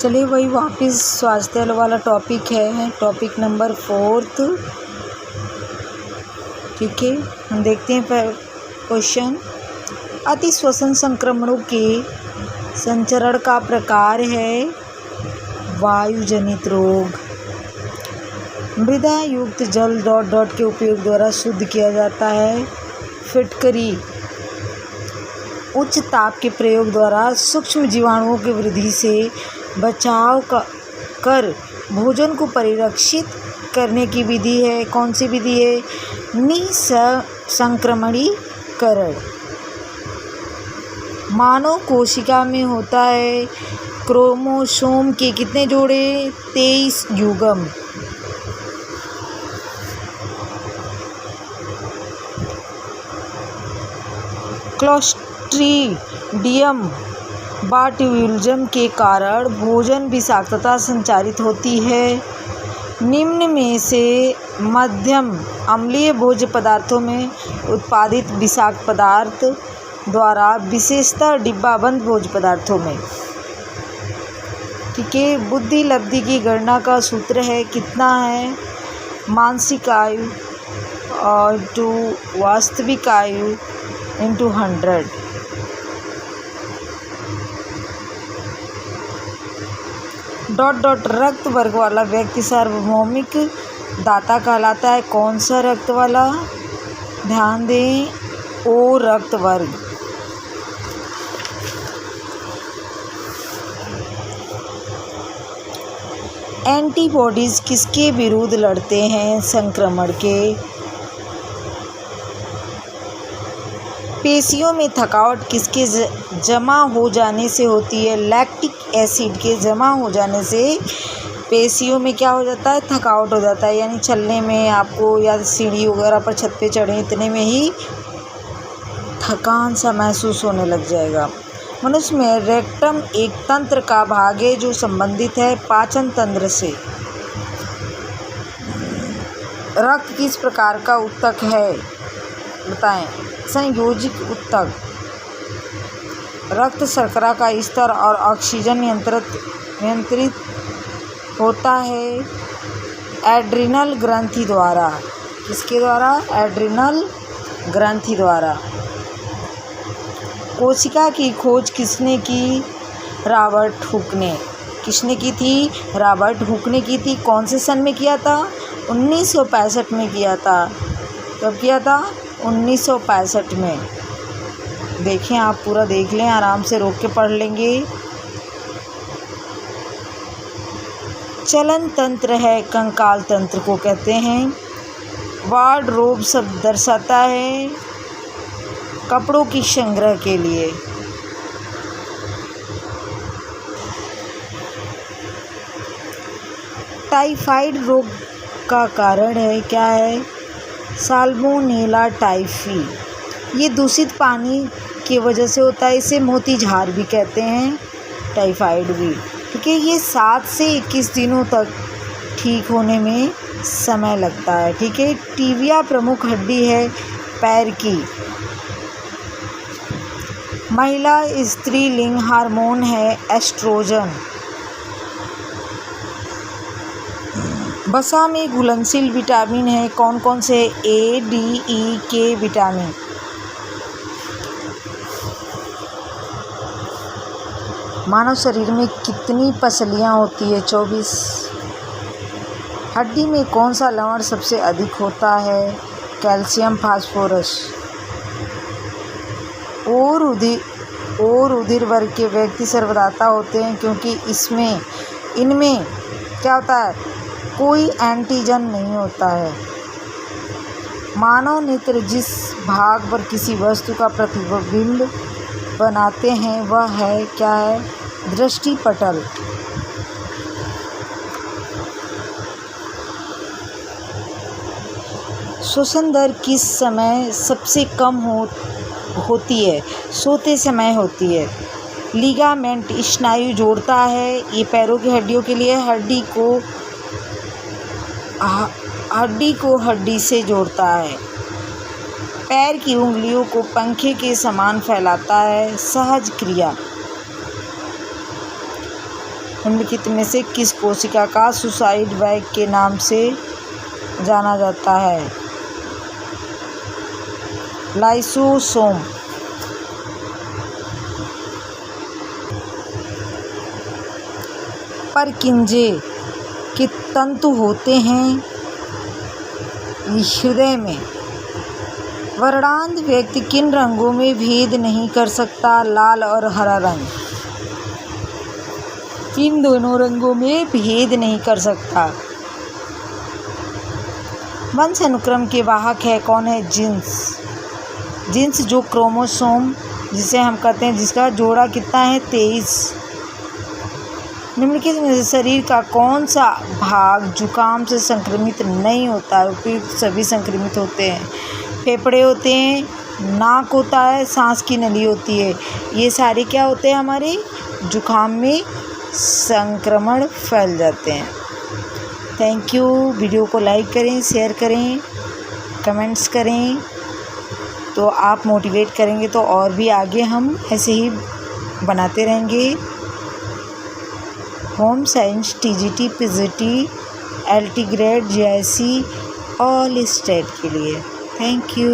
चलिए वही वापस स्वास्थ्य वाला टॉपिक है, टॉपिक नंबर 4। ठीक है, हम देखते हैं क्वेश्चन। अति श्वसन संक्रमणों के संचरण का प्रकार है वायु जनित रोग। मृदा युक्त जल ... के उपयोग द्वारा शुद्ध किया जाता है। फिटकरी उच्च ताप के प्रयोग द्वारा सूक्ष्म जीवाणुओं की वृद्धि से बचाव कर भोजन को परिरक्षित करने की विधि है। कौन सी विधि है? निसंक्रमणीकरण। मानव कोशिका में होता है क्रोमोसोम के कितने जोड़े? 23 युग्म। क्लोस्ट्रीडियम बाट्यूलिज्म के कारण भोजन विषाक्तता संचारित होती है। निम्न में से मध्यम अम्लीय भोज्य पदार्थों में उत्पादित विषाक्त पदार्थ द्वारा विशेषतः डिब्बाबंद भोज्य पदार्थों में। ठीक है, बुद्धि लब्धि की गणना का सूत्र है, कितना है? मानसिक आयु और टू वास्तविक आयु इंटू 100। रक्त वर्ग वाला व्यक्ति सार्वभौमिक दाता कहलाता है। कौन सा रक्त वाला? ध्यान दें, ओ रक्त वर्ग। एंटीबॉडीज किसके विरुद्ध लड़ते हैं? संक्रमण के। पेशियों में थकावट किसके जमा हो जाने से होती है? लैक्टिक एसिड के जमा हो जाने से पेशियों में क्या हो जाता है? थकावट हो जाता है। यानी चलने में आपको या सीढ़ी वगैरह पर छत पे चढ़े इतने में ही थकान सा महसूस होने लग जाएगा। मनुष्य में रेक्टम एक तंत्र का भाग है जो संबंधित है पाचन तंत्र से। रक्त किस प्रकार का ऊतक है? बताएं। संयोजिक ऊतक। रक्त शर्करा का स्तर और ऑक्सीजन नियंत्रित होता है एड्रिनल ग्रंथि द्वारा। किसके द्वारा? एड्रिनल ग्रंथि द्वारा। कोशिका की खोज किसने की? रॉबर्ट हुक ने। किसने की थी? रॉबर्ट हुक ने की थी। कौन से सन में किया था? 1965 में किया था। कब किया था? 1965 में। देखें, आप पूरा देख लें, आराम से रोक के पढ़ लेंगे। चलन तंत्र है, कंकाल तंत्र को कहते हैं। वार्डरोब शब्द दर्शाता है कपड़ों की संग्रह के लिए। टाइफाइड रोग का कारण है, क्या है? Salmonella typhi. ये दूषित पानी की वजह से होता है। इसे मोतीझार भी कहते हैं, टाइफाइड भी। ठीक है, ये 7 से 21 दिनों तक ठीक होने में समय लगता है। ठीक है, टिबिया प्रमुख हड्डी है पैर की। महिला स्त्रीलिंग हार्मोन है एस्ट्रोजन। वसा में घुलनशील विटामिन है। कौन कौन से? ए, डी, ई, के विटामिन। मानव शरीर में कितनी पसलियाँ होती है? 24। हड्डी में कौन सा लवण सबसे अधिक होता है? Calcium phosphorus. और उधिर वर्ग के व्यक्ति सर्वदाता होते हैं क्योंकि इनमें क्या होता है? कोई एंटीजन नहीं होता है। मानव नेत्र जिस भाग पर किसी वस्तु का प्रतिबिंब बनाते हैं वह है, क्या है? दृष्टिपटल। श्वसन दर किस समय सबसे कम होती है? सोते समय होती है। लिगामेंट स्नायु जोड़ता है। ये पैरों की हड्डियों के लिए हड्डी को हड्डी से जोड़ता है। पैर की उंगलियों को पंखे के समान फैलाता है। सहज क्रिया। निम्नलिखित में से किस कोशिका का सुसाइड बैग के नाम से जाना जाता है? लाइसोसोम। परकिंजे के तंतु होते हैं हृदय में। वर्णांध व्यक्ति किन रंगों में भेद नहीं कर सकता? लाल और हरा रंग। इन दोनों रंगों में भेद नहीं कर सकता। वंश अनुक्रम के वाहक है कौन है? जीन्स। जीन्स जो क्रोमोसोम जिसे हम कहते हैं, जिसका जोड़ा कितना है? 23। निम्नलिखित में से शरीर का कौन सा भाग जुकाम से संक्रमित नहीं होता है? उपयुक्त सभी संक्रमित होते हैं। फेफड़े होते हैं, नाक होता है, सांस की नली होती है। ये सारे क्या होते हैं? हमारे जुकाम में संक्रमण फैल जाते हैं। Thank you. वीडियो को लाइक करें, शेयर करें, कमेंट्स करें, तो आप मोटिवेट करेंगे तो और भी आगे हम ऐसे ही बनाते रहेंगे। Home science, TGT, PGT, LT grade, JIC all state के लिए। Thank you.